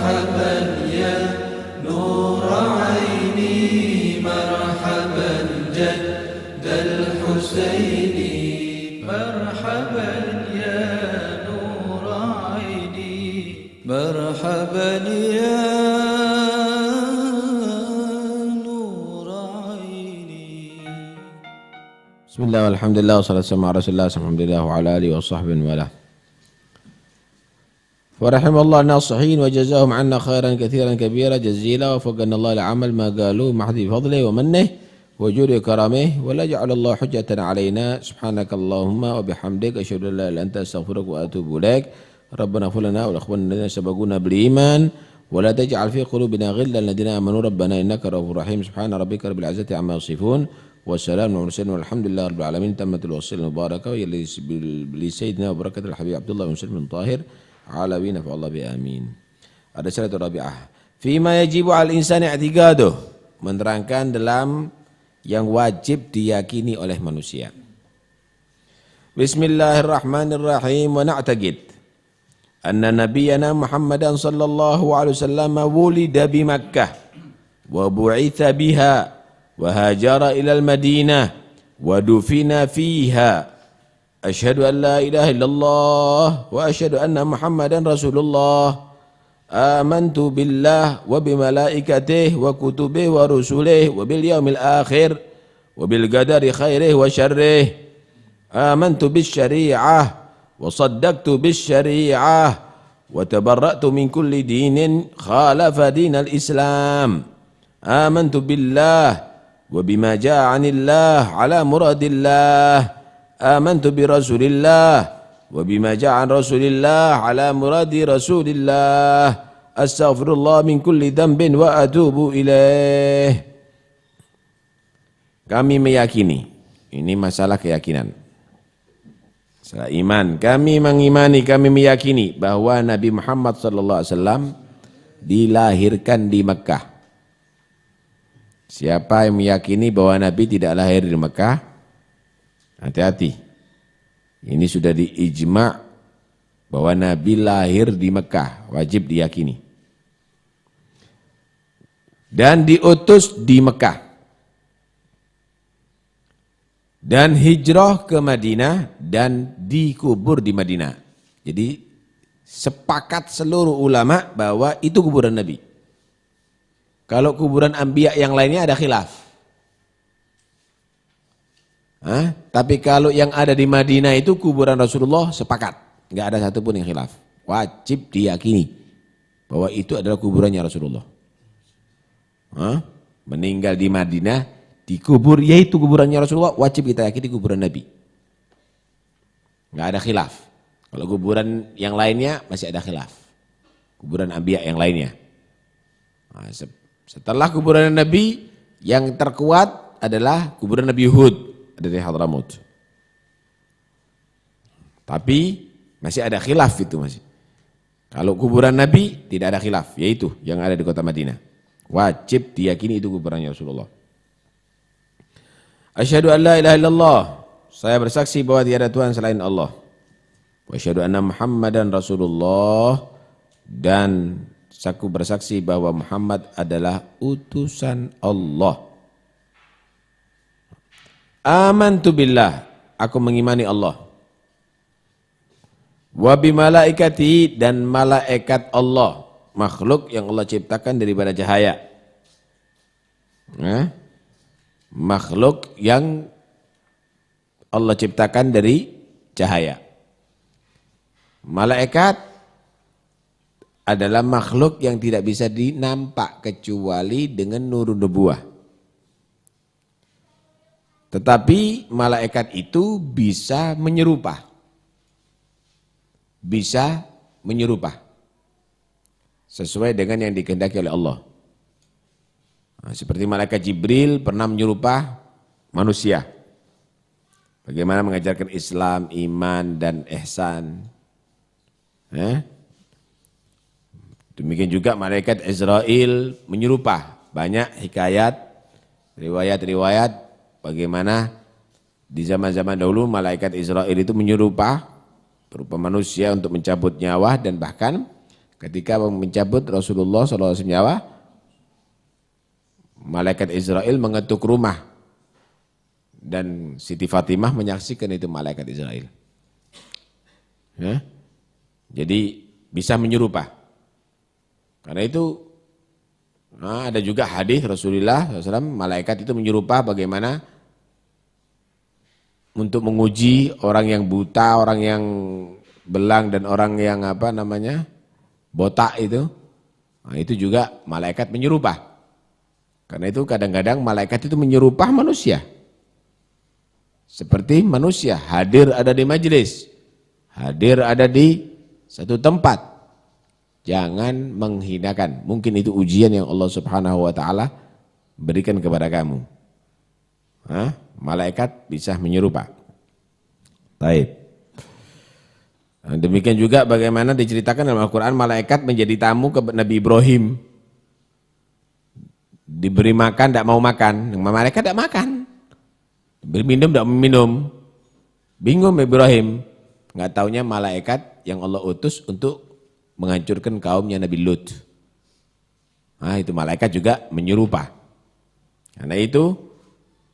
مرحبا يا نور عيني مرحبا جد الحسين مرحبا يا نور عيني مرحبا يا نور عيني. بسم الله والحمد لله والصلاة والسلام على رسول الله الحمد لله وعلى آله وصحبه وله. ورحم الله الناصحين وجزاهم عنا خيرا كثيرا كبيرا جزيلا وفقنا الله لعمل ما قالوا محض فضله ومنه وجود كرامه ولا جعل الله حجة علينا. سبحانك اللهم وبحمدك أشهد أن لا إله إلا أنت أستغفرك وأتوب إليك. ربنا اغفر لنا ولإخواننا الذين سبقونا بالإيمان ولا تجعل في قلوبنا غلا للذين آمنوا ربنا إنك رؤوف رحيم. سبحان ربك رب العزة عما يصفون والسلام على المرسلين والحمد لله رب العالمين. تمت الوصية المباركة لسيدنا وبركة الحبيب عبد الله بن مسلم بن طاهر علوي نفع الله بآمين. Ar-Risalah Rabi'ah. Fima yajibu al-insani i'tiqaduh, menerangkan dalam yang wajib diyakini oleh manusia. Bismillahirrahmanirrahim. Wa na'taqid anna nabiyyana Muhammadan sallallahu alaihi wasallam wulida bi Makkah wa bu'itha biha wa hajara ila al-Madinah wa dufina fiha. Asyhadu an la ilaha illallah wa asyhadu anna Muhammadan Rasulullah. Amantu billah wa bimalaikatihi wa kutubihi wa rusulihi wa bil yaumil akhir wa bil qadari khairihi wa syarrihi. Amantu bis syari'ah wa saddaqtu bis syari'ah wa tabarra'tu min kulli dinin khalafa dinal Islam. Amantu billah wa bima ja'a 'anillah ala muradillah. Amantu bi Rasulillah wa bima ja'a Rasulillah ala muradi Rasulillah. Astaghfirullah min kulli dhanbin wa atubu ilaih. Kami meyakini, ini masalah keyakinan, masalah iman. Kami mengimani, kami meyakini bahwa Nabi Muhammad sallallahu alaihi wasallam dilahirkan di Mekah. Siapa yang meyakini bahwa Nabi tidak lahir di Mekah, hati-hati, ini sudah diijma' bahwa Nabi lahir di Mekah, wajib diyakini. Dan diutus di Mekah. Dan hijrah ke Madinah dan dikubur di Madinah. Jadi sepakat seluruh ulama bahwa itu kuburan Nabi. Kalau kuburan anbiya yang lainnya ada khilaf. Tapi kalau yang ada di Madinah itu kuburan Rasulullah sepakat, nggak ada satupun yang khilaf. Wajib diyakini bahwa itu adalah kuburannya Rasulullah. Meninggal di Madinah, dikubur yaitu kuburannya Rasulullah, wajib kita yakini kuburan Nabi. Nggak ada khilaf. Kalau kuburan yang lainnya masih ada khilaf. Kuburan anbiya yang lainnya. Setelah kuburan Nabi yang terkuat adalah kuburan Nabi Hud dari Hadramut. Tapi masih ada khilaf itu masih. Kalau kuburan Nabi tidak ada khilaf, yaitu yang ada di kota Madinah. Wajib diyakini itu kuburannya Rasulullah. Asyhadu an la ilaha illallah. Saya bersaksi bahwa tiada Tuhan selain Allah. Wa asyhadu anna Muhammadan Rasulullah. Dan aku bersaksi bahwa Muhammad adalah utusan Allah. Amantu billah, aku mengimani Allah. Wa bimalaikati, dan malaikat Allah, makhluk yang Allah ciptakan daripada cahaya. Makhluk yang Allah ciptakan dari cahaya. Malaikat adalah makhluk yang tidak bisa dinampak kecuali dengan nurun nubuwah. Tetapi malaikat itu bisa menyerupa. Bisa menyerupa. Sesuai dengan yang dikehendaki oleh Allah. Seperti malaikat Jibril pernah menyerupa manusia. Bagaimana mengajarkan Islam, iman, dan ihsan. Demikian juga malaikat Israel menyerupa. Banyak hikayat, riwayat-riwayat bagaimana di zaman-zaman dahulu malaikat Israel itu menyerupa berupa manusia untuk mencabut nyawa, dan bahkan ketika mencabut Rasulullah SAW nyawa, malaikat Israel mengetuk rumah dan Siti Fatimah menyaksikan itu malaikat Israel. Ya? Jadi bisa menyerupa. Karena itu ada juga hadis Rasulullah SAW, malaikat itu menyerupa bagaimana untuk menguji orang yang buta, orang yang belang dan orang yang botak itu. Nah, itu juga malaikat menyerupa. Karena itu kadang-kadang malaikat itu menyerupa manusia. Seperti manusia, hadir ada di majelis, hadir ada di satu tempat. Jangan menghinakan. Mungkin itu ujian yang Allah Subhanahu wa taala berikan kepada kamu. Malaikat bisa menyerupa. Baik. Demikian juga bagaimana diceritakan dalam Al-Quran, malaikat menjadi tamu ke Nabi Ibrahim. Diberi makan, tidak mau makan. Malaikat tidak makan. Diberi minum, tidak mau minum. Bingung Ibrahim. Nggak taunya malaikat yang Allah utus untuk menghancurkan kaumnya Nabi Lut. Nah, itu malaikat juga menyerupa. Karena itu,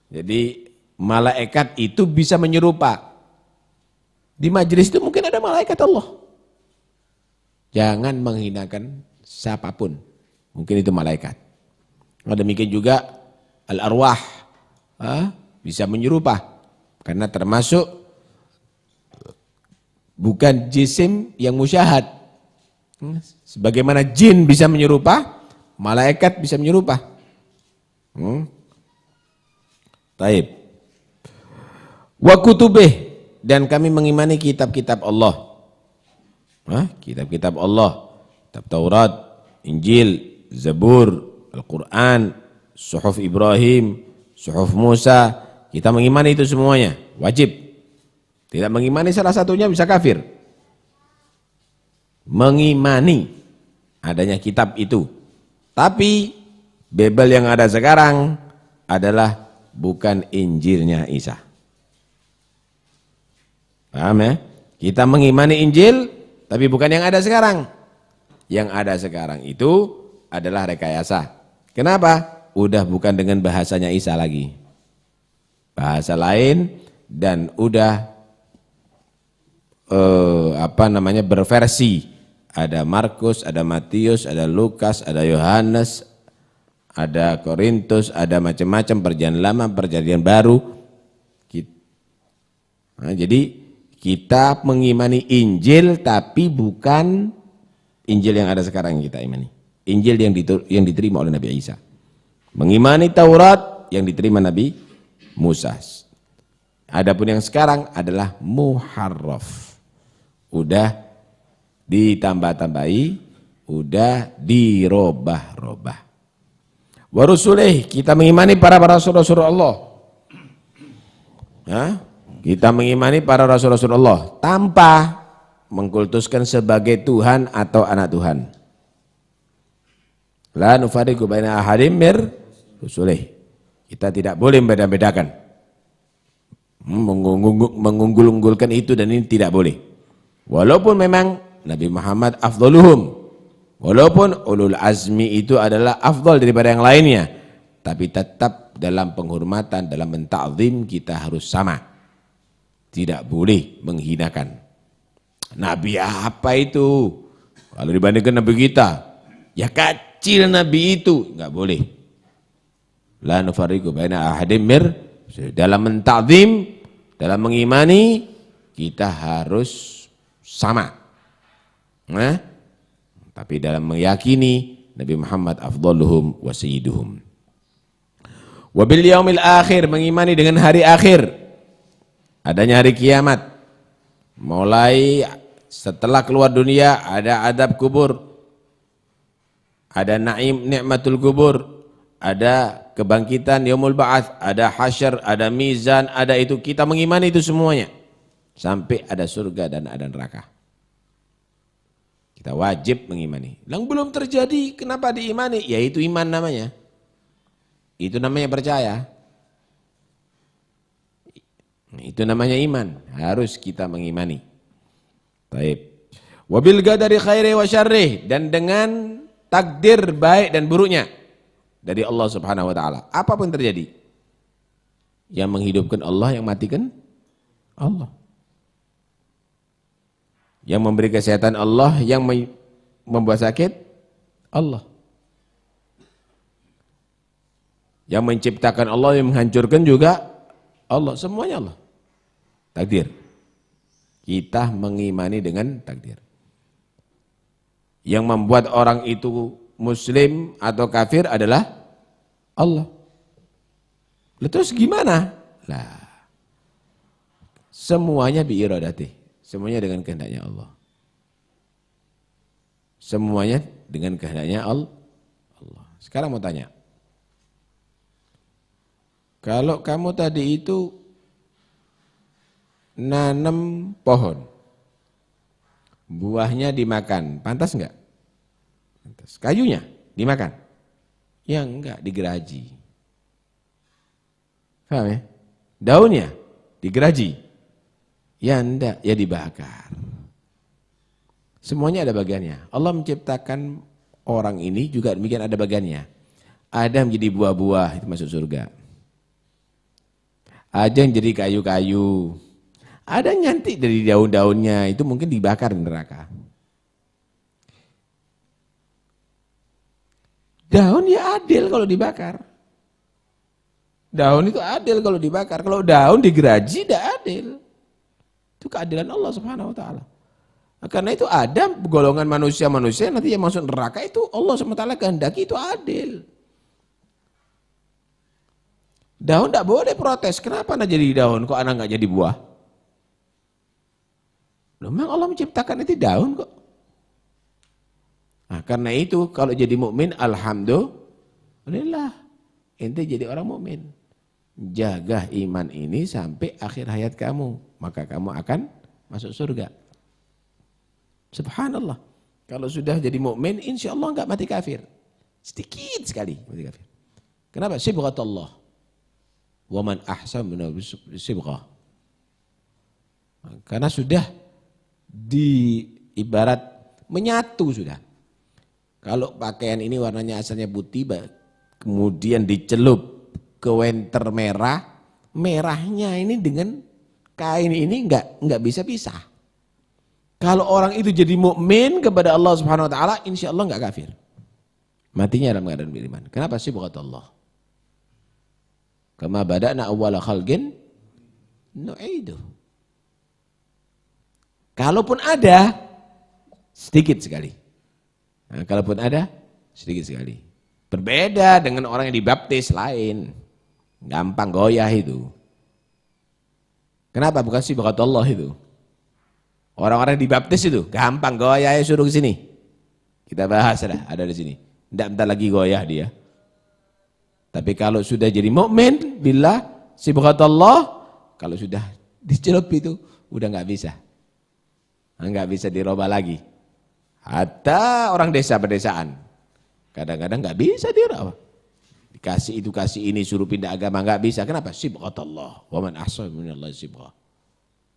jadi malaikat itu bisa menyerupa. Di majelis itu mungkin ada malaikat Allah. Jangan menghinakan siapapun. Mungkin itu malaikat. Demikian juga al-arwah bisa menyerupa. Karena termasuk bukan jisim yang musyahad. Sebagaimana jin bisa menyerupa, malaikat bisa menyerupa. Taib. Wa kutubih, dan kami mengimani kitab-kitab Allah. Kitab-kitab Allah, kitab Taurat, Injil, Zabur, Al-Quran, Suhuf Ibrahim, Suhuf Musa, kita mengimani itu semuanya, wajib. Tidak mengimani salah satunya bisa kafir. Mengimani adanya kitab itu. Tapi Bible yang ada sekarang adalah bukan Injilnya Isa. Paham ya? Kita mengimani Injil, tapi bukan yang ada sekarang. Yang ada sekarang itu adalah rekayasa. Kenapa? Udah bukan dengan bahasanya Isa lagi. Bahasa lain dan udah berversi. Ada Markus, ada Matius, ada Lukas, ada Yohanes, ada Korintus, ada macam-macam, perjanjian lama, perjanjian baru. Nah, jadi kita mengimani Injil tapi bukan Injil yang ada sekarang yang kita imani. Injil yang diterima oleh Nabi Isa. Mengimani Taurat yang diterima Nabi Musa. Adapun yang sekarang adalah muharraf. Udah ditambah-tambahi, udah dirobah-robah. Wa rusulih, kita mengimani para rasul-rasul Allah. Kita mengimani para rasul-rasul Allah tanpa mengkultuskan sebagai Tuhan atau anak Tuhan. La nufariqu baina ahadim mir rusulih. Kita tidak boleh membeda-bedakan. Mengunggul-unggulkan itu dan ini tidak boleh. Walaupun memang Nabi Muhammad afdaluhum. Walaupun ulul azmi itu adalah afdal daripada yang lainnya. Tapi tetap dalam penghormatan, dalam mentakzim kita harus sama. Tidak boleh menghinakan. Nabi apa itu? Kalau dibandingkan Nabi kita, ya kecil Nabi itu, enggak boleh. La nufariqu baina ahadim mir, dalam mentakzim, dalam mengimani kita harus sama. Tapi dalam meyakini Nabi Muhammad afdaluhum wa sayyiduhum. Wa bil yaumil akhir, mengimani dengan hari akhir. Adanya hari kiamat. Mulai setelah keluar dunia ada adab kubur. Ada naim nikmatul kubur, ada kebangkitan yaumul ba'ats, ada hasyar, ada mizan, ada itu. Kita mengimani itu semuanya. Sampai ada surga dan ada neraka. Kita wajib mengimani. Yang belum terjadi, kenapa diimani? Ya itu iman namanya. Itu namanya percaya. Itu namanya iman. Harus kita mengimani. Baik. Wa bil qadari khairi wa syarrih, dan dengan takdir baik dan buruknya dari Allah Subhanahu wa taala. Apapun terjadi. Yang menghidupkan Allah, yang matikan Allah. Yang memberi kesehatan Allah, yang membuat sakit Allah. Yang menciptakan Allah, yang menghancurkan juga Allah. Semuanya Allah. Takdir. Kita mengimani dengan takdir. Yang membuat orang itu muslim atau kafir adalah Allah. Lalu terus gimana? Lah, semuanya biiradati. Semuanya dengan kehendaknya Allah. Semuanya dengan kehendaknya Allah. Sekarang mau tanya. Kalau kamu tadi itu nanam pohon, buahnya dimakan, pantas enggak? Pantas. Kayunya dimakan? Ya enggak, digeraji. Paham ya? Daunnya digeraji? Ya enggak, ya dibakar. Semuanya ada bagiannya. Allah menciptakan orang ini juga demikian ada bagiannya. Ada yang menjadi buah-buah, itu masuk surga. Ada yang jadi kayu-kayu. Ada yang nyantik dari daun-daunnya, itu mungkin dibakar di neraka. Daun ya adil kalau dibakar. Daun itu adil kalau dibakar. Kalau daun digeraji tidak adil. Itu keadilan Allah Subhanahu wa taala. Karena itu ada golongan manusia-manusia nanti yang masuk neraka itu Allah SWT kehendaki itu adil. Daun tidak boleh protes. Kenapa anak jadi daun kok anak nggak jadi buah? Memang Allah menciptakan itu daun kok. Nah, karena itu kalau jadi mukmin alhamdulillah ente jadi orang mukmin. Jaga iman ini sampai akhir hayat kamu, maka kamu akan masuk surga. Subhanallah. Kalau sudah jadi mukmin insyaallah enggak mati kafir. Sedikit sekali mati kafir. Kenapa? Sibghatullah. Wa man ahsanu min sibghah. Karena sudah di ibarat menyatu sudah. Kalau pakaian ini warnanya asalnya putih, kemudian dicelup ke wenter merah, merahnya ini dengan kain ini enggak bisa pisah. Kalau orang itu jadi mukmin kepada Allah Subhanahu wa taala, insyaallah enggak kafir. Matinya dalam keadaan beriman. Kenapa? Sibghatullah. Kama bada'na awwala khalqin nu'idu. Kalaupun ada, sedikit sekali. Nah, kalaupun ada, sedikit sekali. Berbeda dengan orang yang dibaptis lain. Gampang goyah itu. Kenapa? Bukan sibghatullah itu. Orang-orang yang dibaptis itu gampang goyah, suruh ke sini. Kita bahas lah, ada di sini. Bentar lagi goyah dia. Tapi kalau sudah jadi mukmin, billah sibghatullah, kalau sudah dicelup itu udah enggak bisa. Enggak bisa dirubah lagi. Hatta orang desa pedesaan. Kadang-kadang enggak bisa dirubah. Dikasih itu, kasih ini, suruh pindah agama enggak bisa. Kenapa? Sibghatullah. Wa man ahsanu minallahi sibghah.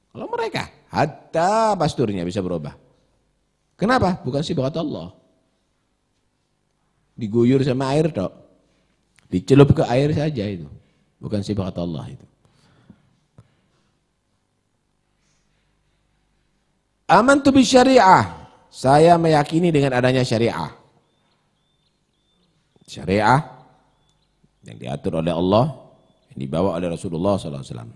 Kalau mereka, hatta pasturnya bisa berubah. Kenapa? Bukan sibghatullah. Diguyur sama air tok. Dicelup ke air saja itu. Bukan sibghatullah itu. Amantu bi syariah. Saya meyakini dengan adanya syariah. Syariah yang diatur oleh Allah, yang dibawa oleh Rasulullah SAW.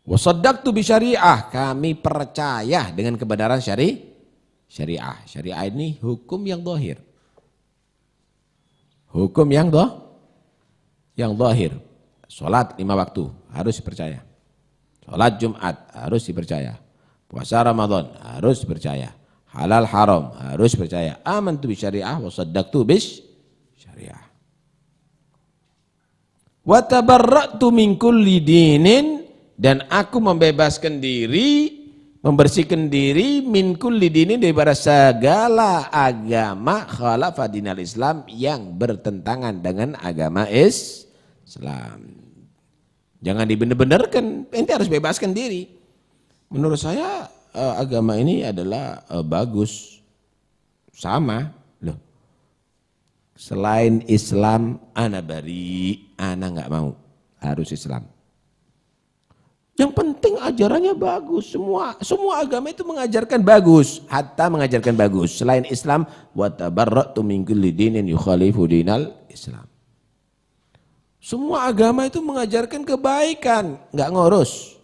Wa saddaqtu bi syariah. Kami percaya dengan kebenaran syariah. Syariah ini hukum yang zahir. Hukum yang zahir. Salat 5 waktu harus dipercaya. Salat Jumat harus dipercaya. Puasa Ramadan harus dipercaya. Halal haram harus dipercaya. Amantu bi syariah wa saddaqtu bis syariah. Wa tabarra'tu min kulli dinin, dan aku membebaskan diri, membersihkan diri min kulli dinin daripada segala agama khalafa dinal Islam yang bertentangan dengan agama Islam. Jangan dibener-benerkan, ente harus bebaskan diri. Menurut saya agama ini adalah bagus. Sama loh. Selain Islam ana bari, ana nggak mau, harus Islam. Yang penting ajarannya bagus. Semua agama itu mengajarkan bagus, hatta mengajarkan bagus. Selain Islam, wa tabarra'tu min kulli dinin yukhalifu dinal Islam. Semua agama itu mengajarkan kebaikan, nggak ngurus.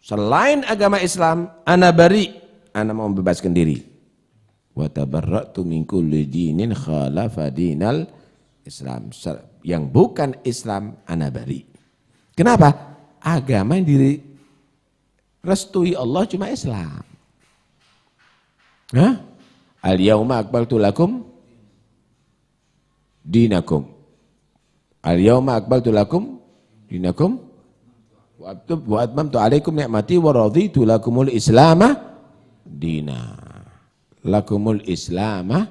Selain agama Islam, ana bari, ana mau membebaskan diri. Wa tabarra'tu min kulli dinin khalafa dinal Islam. Yang bukan Islam, ana bari. Kenapa? Agama yang direstui Allah cuma Islam. Al-yauma akmaltu lakum dinakum. Al-yauma akmaltu lakum dinakum wa atmamtu alaikum ni'mati wa raditu lakumul islama dina. Lakumul islama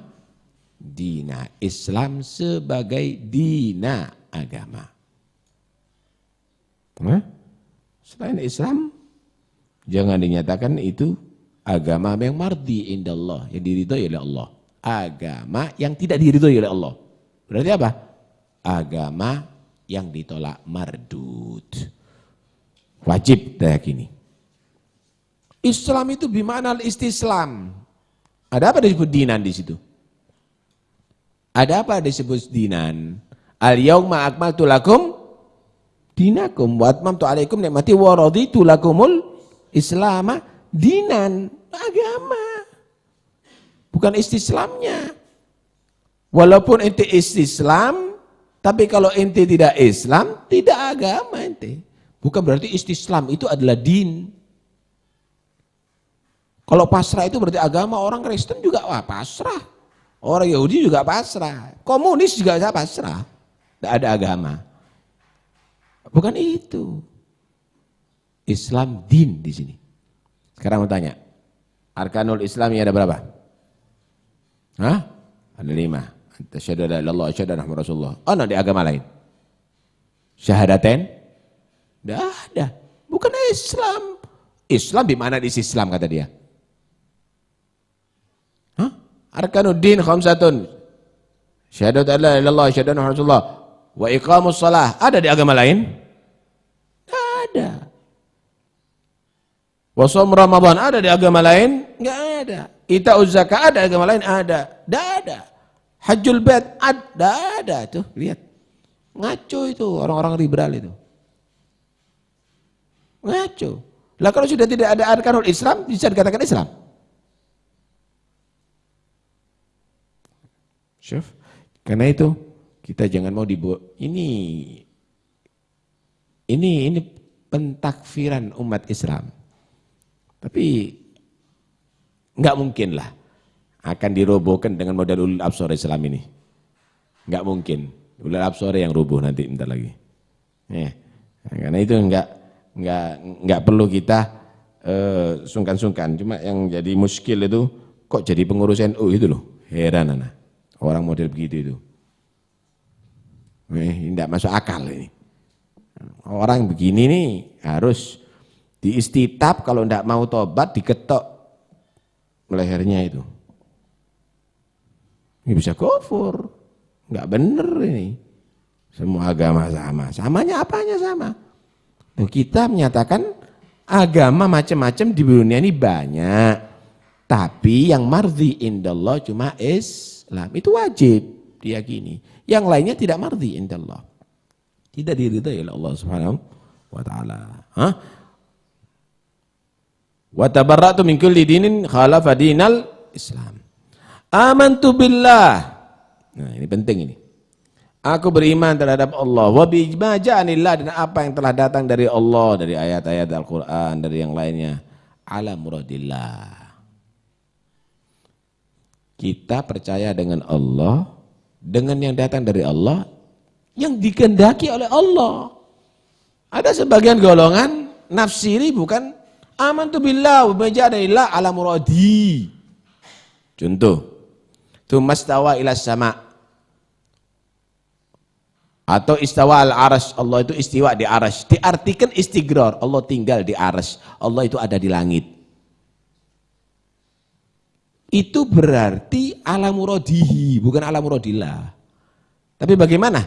dina. Islam sebagai dina, agama. Selain Islam, jangan dinyatakan itu agama yang mardi indallah, yang diridhoi oleh Allah. Agama yang tidak diridhoi oleh Allah. Berarti apa? Agama yang ditolak, mardud. Wajib diyakini. Islam itu bimakna istislam. Ada apa disebut dinan di situ? Ada apa disebut dinan? Al-yauma akmaltu lakum dinakum wa atmamtu alaikum ni'mati wa raditu lakumul islama dinan, agama. Bukan istislamnya. Walaupun ente istislam, tapi kalau ente tidak Islam, tidak agama ente. Bukan berarti istislam itu adalah din. Kalau pasrah itu berarti agama. Orang Kristen juga pasrah. Orang Yahudi juga pasrah. Komunis juga pasrah. Tidak ada agama. Bukan itu. Islam din di sini. Sekarang mau tanya. Arkanul Islam ada berapa? Ada 5. Asyhadu an la ilaha illallah, asyhadu anna Muhammadar Rasulullah. Ada di agama lain? Syahadatain? Tidak ada. Bukan Islam. Islam di mana di Islam kata dia? Arkanuddin khamsatun. Syahadatu an la ilaha illallah, asyhadu anna Muhammadar Rasulullah. Wa iqamus shalah, ada di agama lain? Ada. Wa shaum Ramadan, ada di agama lain? Enggak ada. Ita'uz zakat, ada di agama lain? Ada. Enggak ada. Hajjul bait, ada tuh, lihat. Ngaco itu orang-orang liberal itu. Ngaco. Lah kalau sudah tidak ada arkanul Islam, bisa dikatakan Islam? Syuf. Karena itu kita jangan mau dibuat ini pentakfiran umat Islam. Tapi enggak mungkin lah akan dirobohkan dengan modal ulul absar Islam ini. Enggak mungkin. Ulul absar yang roboh nanti bentar lagi. Karena itu enggak perlu kita sungkan-sungkan. Cuma yang jadi muskil itu kok jadi pengurus NU itu loh. Heran anak. Orang model begitu itu. Tidak masuk akal ini. Orang begini nih harus diistitab, kalau tidak mau tobat diketok lehernya itu. Ini bisa kufur. Enggak bener ini. Semua agama sama. Samanya apanya sama? Kita menyatakan agama macam-macam di dunia ini banyak. Tapi yang mardhi indallah cuma Islam. Itu wajib diyakini. Yang lainnya tidak mardhi indallah. Tidak diridhai oleh Allah Subhanahu wa taala. Wa tabarra'tu min kulli dinin khalafa dinal Islam. Amantu billah. Nah, ini penting ini. Aku beriman terhadap Allah. Wa bi ijma'anillah, dan apa yang telah datang dari Allah, dari ayat-ayat Al-Qur'an, dari yang lainnya. Ala muradillah. Kita percaya dengan Allah, dengan yang datang dari Allah, yang dikehendaki oleh Allah. Ada sebagian golongan nafsiri bukan amantu billah wa majadillah ala muradi. Contoh, tumastawa ila sama, atau istawa al arash, Allah itu istiwa di arash. Diartikan istigrar, Allah tinggal di arash, Allah itu ada di langit. itu berarti ala muradihi, bukan ala muradillah. Tapi bagaimana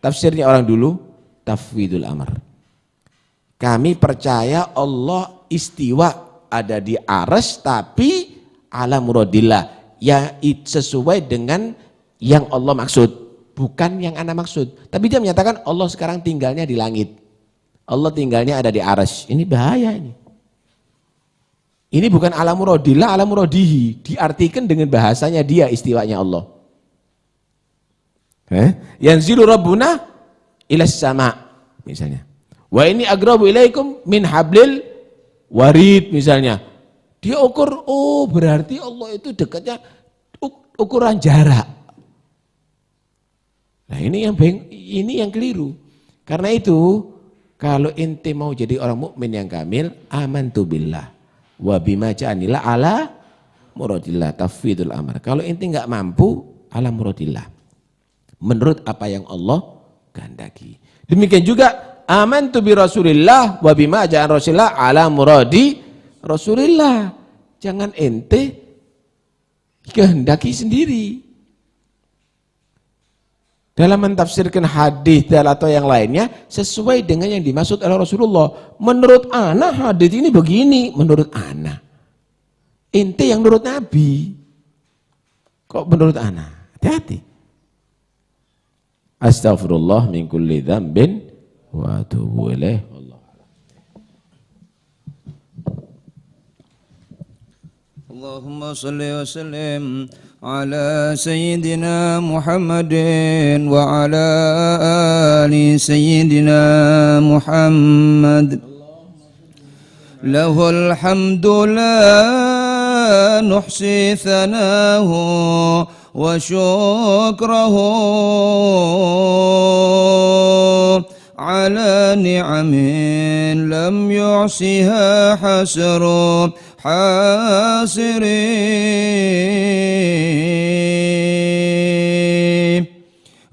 tafsirnya orang dulu? Tafwidul amr. Kami percaya Allah istiwa ada di arsy tapi ala muradillah, ya sesuai dengan yang Allah maksud, bukan yang ana maksud. Tapi dia menyatakan Allah sekarang tinggalnya di langit, Allah tinggalnya ada di arsy. Ini bahaya ini. Ini bukan ala muradillah, ala muradihi, diartikan dengan bahasanya dia istiwanya Allah. Yanzilu rabbuna ilas sama misalnya. Wa ini agrabu ilaikum min hablil warid misalnya. Dia ukur, oh berarti Allah itu dekatnya ukuran jarak. Nah ini yang keliru. Karena itu kalau ente mau jadi orang mukmin yang kamil, amantu billah wa bima ja'anillah ala muradillah, tafwidul amr. Kalau ente enggak mampu, ala muradillah, menurut apa yang Allah kehendaki. Demikian juga amantu bi Rasulillah wa bima ja'an Rasulillah ala muradi Rasulillah. Jangan ente kehendaki sendiri. Dalam mentafsirkan hadis atau yang lainnya sesuai dengan yang dimaksud oleh Rasulullah. Menurut ana hadis ini begini, menurut ana. Ente yang menurut Nabi. Kok menurut ana? Hati-hati. Astaghfirullah min kulli dzambin wa atubu ilaih. Allahumma salli wa sallim ala sayyidina Muhammadin wa ala ali sayyidina Muhammad. Lahul hamdu la nuhsi thanahu wa syukrahu ala ni'amin lam yu'siha hasru حاصرين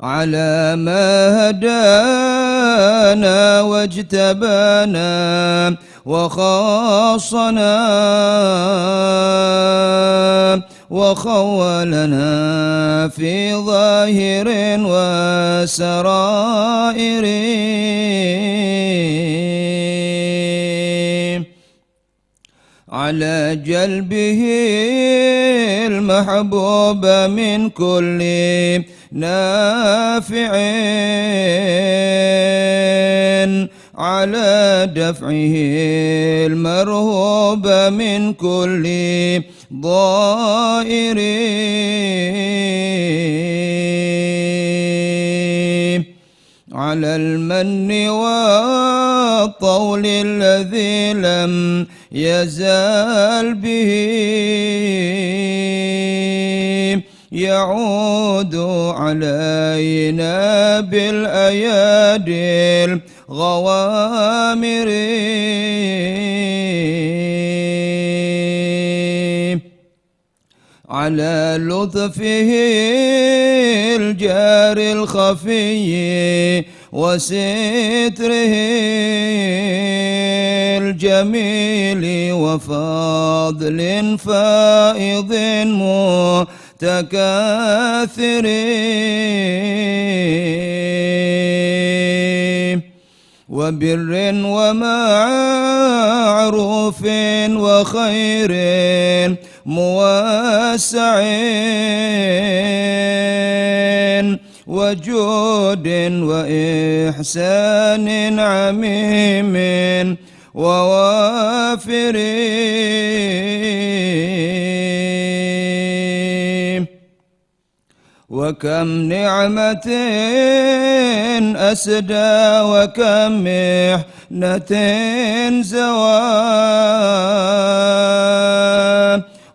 على ما هدانا واجتبانا وخاصنا وخولنا في ظاهر وسرائر على جلبه المحبوب من كل نافع على دفعه المرهوب من كل ضائر على المن والطول الذي لم يزال به يعود علينا بالأيادي الغوامر على لطفه الجار الخفي وستره الجميل وفضل فائض متكاثر وبر ومعروف وخير موسع وجود وإحسان عميم ووافر وكم نعمة أسدى وكم محنة زوال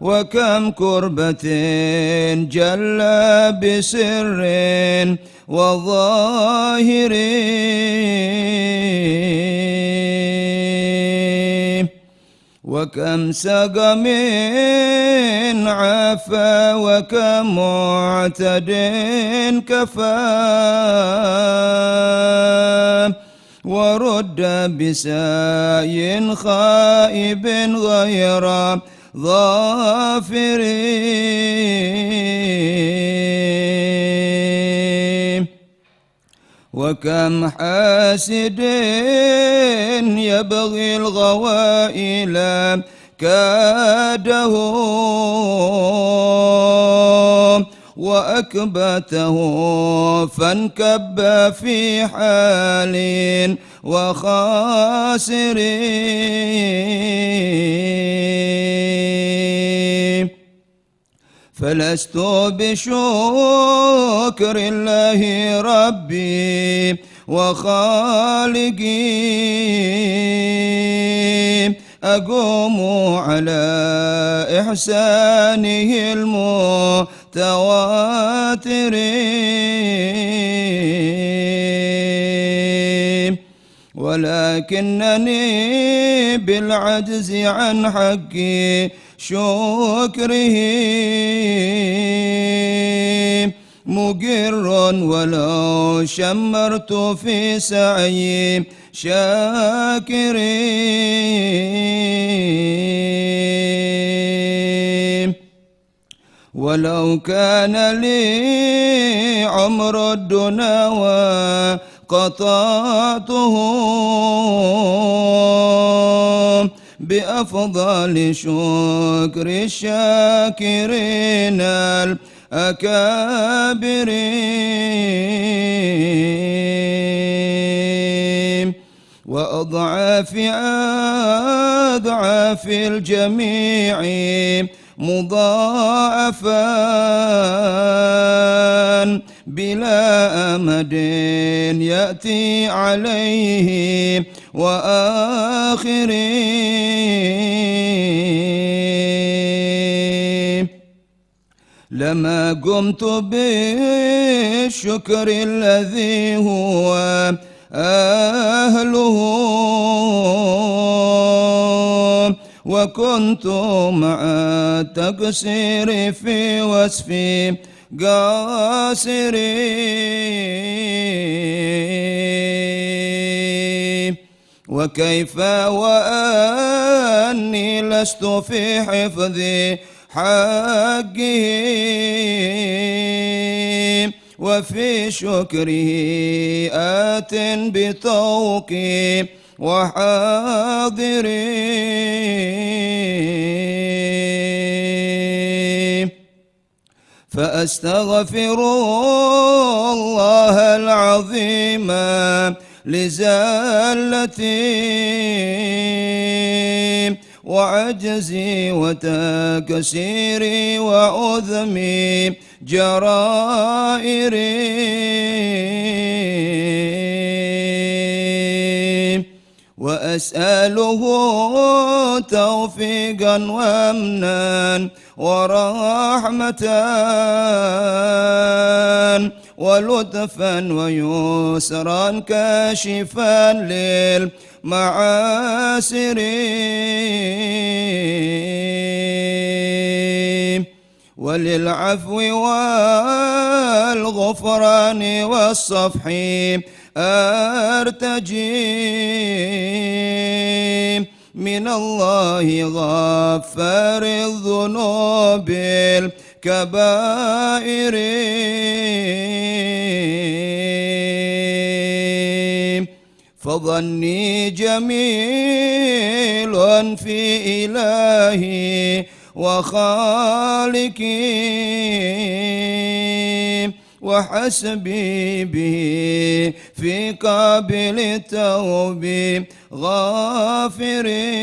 وكم كربة جل بسر وظاهر وكم سقم عافى وكم معتد كفى ورد بساي خائب غير ظافرين. وكم حاسد يبغي الغوائل كاده وأكبته فانكب في حال وخاسر. فلست بشكر الله ربي وخالقي أقوم على إحسانه المتواتر. ولكنني بالعجز عن حق شكره مقر ولو شمرت في سعي شاكرين. ولو كان لي عمر الدنا وقطعته بأفضل شكر الشاكرين الأكابر. وأضعاف أضعاف الجميع مضاعفا بلا أمد يأتي عليه وآخر. لما قمت بالشكر الذي هو أهله وكنت مع التقصير في وصفي قاصري. وكيف وأني لست في حفظي حقه وفي شكره آت بطوقي وحاضري. فأستغفر الله العظيم لزالتي وعجزي وتكسيري وعظمي جرائري. وأسأله توفيقا وأمنا ورحمة ولطفا ويسرا كاشفا للمعاسر. وللعفو والغفران والصفح أرتجي من الله غفار الذنوب الكبائر. فظني جميل في إلهي وخالقي وحسبي به في قابل التوب غافري.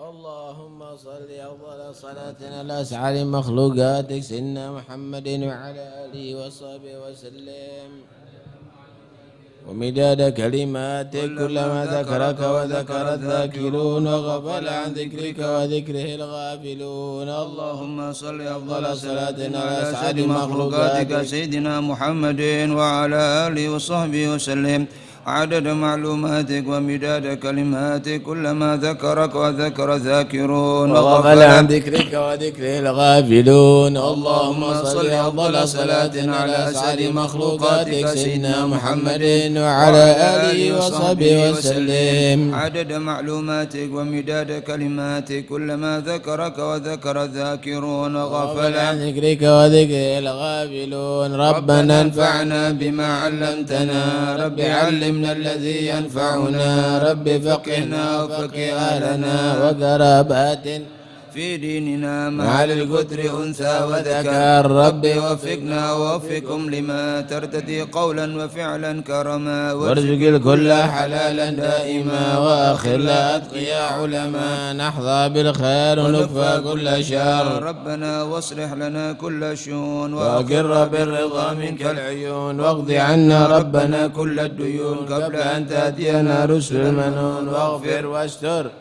اللهم صل أفضل صلاة على أسعد مخلوقاتك سيدنا محمد وعلى آله وصحبه وسلم. ومداد كلماتك كلما ذكرك وذكر الذاكرون وغفل عن ذكرك وذكره الغافلون. اللهم صل أفضل صلاة على أسعد مخلوقاتك سيدنا محمد وعلى آله وصحبه وسلم. عدد معلوماتك ومداد كلماتك كلما ذكرك وذكر ذاكرون وغفل عن ذكرك وذكره الغافلون. اللهم صل أفضل صلاة على أسعد مخلوقاتك سيدنا محمد وعلى آله وصحبه وسلم. عدد معلوماتك ومداد كلماتك كلما ذكرك وذكر الذاكرون وغفل عن ذكرك وذكره الغافلون. ربنا انفعنا بما علمتنا. رب علمنا الذي ينفعنا. رب فقهنا وفقه أهلنا وقرابات في ديننا مع الكتر أنثى وذكر. رب وفقنا ووفقكم لما ترتدي قولا وفعلا كرما وارزق الكل حلالا دائما وآخر لا أتقياء علما نحظى بالخير ونكفى كل شر. ربنا واصلح لنا كل شؤون وأقر بالرضا منك العيون واقض عنا ربنا كل الديون قبل أن تأتينا رسل المنون واغفر واستر.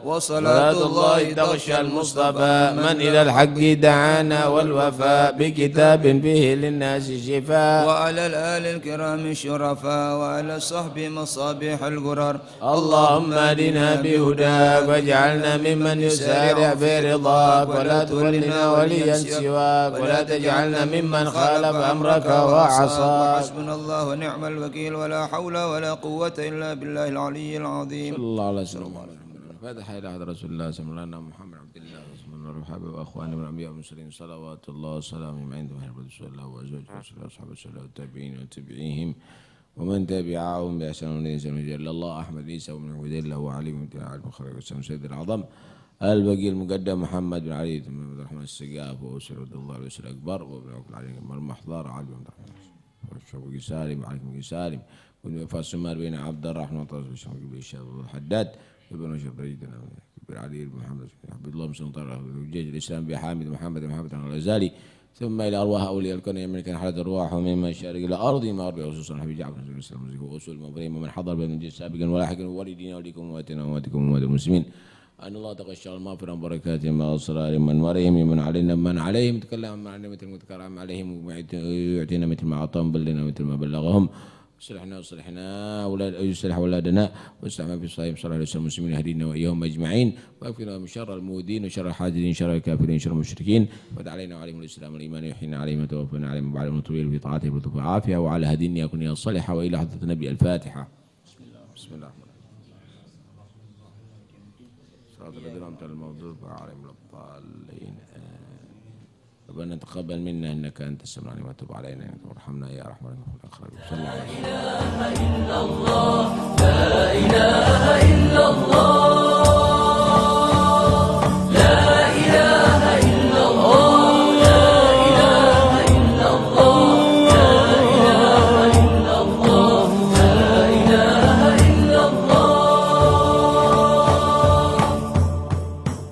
وصلاة الله تغشى المصطفى من إلى الحق دعانا والوفاء بكتاب فيه للناس شفاء. وعلى الآل الكرام الشرفاء وعلى الصحب مصابيح الغرر. اللهم اهدنا بهداك واجعلنا ممن يسارع في رضاك ولا تولنا وليا سواك ولا تجعلنا ممن خالف أمرك وعصاك. حسبنا الله ونعم الوكيل ولا حول ولا قوة إلا بالله العلي العظيم. صلى الله عليه وسلم. فاتح إلى حضرة رسول الله صلى الله عليه وسلم محمد عبد الله رسول الله وحبيبه وأخوانه من الأنبياء والمرسلين صلوات الله وسلامه عند رسول الله وأزواجه ورسوله وأصحابه وسلم والتابعين وتبعيهم ومن تبعهم بإحسان إلى الله. أحمد عيسى ومن عبد الله وعلي بن عبد الخير والسلام سيد الأعظم البقي المقدم محمد بن علي بن عبد الرحمن السقاف وأسر عبد الله وأسر أكبر وابن عبد العلي المحضار علي بن عبد الرحمن والشوقي سالم علي بن سالم وابن وفاء سمار بين عبد الرحمن وطرز والشوقي بن الشاب الحداد ابن رشد ريدنا كبير علي بن محمد عبد الله بن سلطان وجيش الاسلام بحامد محمد الغزالي ثم الى ارواح اولياء الكون من كان حالة ارواح ومن مشارق الى ارض ما ارض خصوصا حبيب جعفر بن الاسلام وغسل المبرين ومن حضر بين الجيش سابقا ولاحقا ولدينا وليكم وامواتنا وامواتكم واموات المسلمين ان الله تغشى المغفرة وبركاته مع اسرار من ورهم من علينا من عليهم تكلم عن نعمة المتكرم عليهم ويعطينا مثل ما اعطاهم بلنا مثل ما بلغهم. يصلحنا يصلح أولادنا ويصلح ما في صحيح صلى الله عليه وسلم المسلمين يهدينا وإياهم أجمعين ويكفنا من شر المؤذين وشر الحاسدين شر الكافرين شر المشركين ودع علينا وعليهم الإسلام والإيمان ويحيينا عليهم وتوفنا عليهم وعلى المطويل في طاعته بلطف وعافية وعلى هدينا يكون الصالحة وإلى حضرة النبي الفاتحة. بسم الله الرحمن الرحيم. صراط الذين أنعمت عليهم عليهم الضالين. ربنا تقبل منا انك انت السميع العليم وتب علينا انك وارحمنا يا ارحم الراحمين. صلى الله عليه وسلم. لا اله الا الله لا اله الا الله.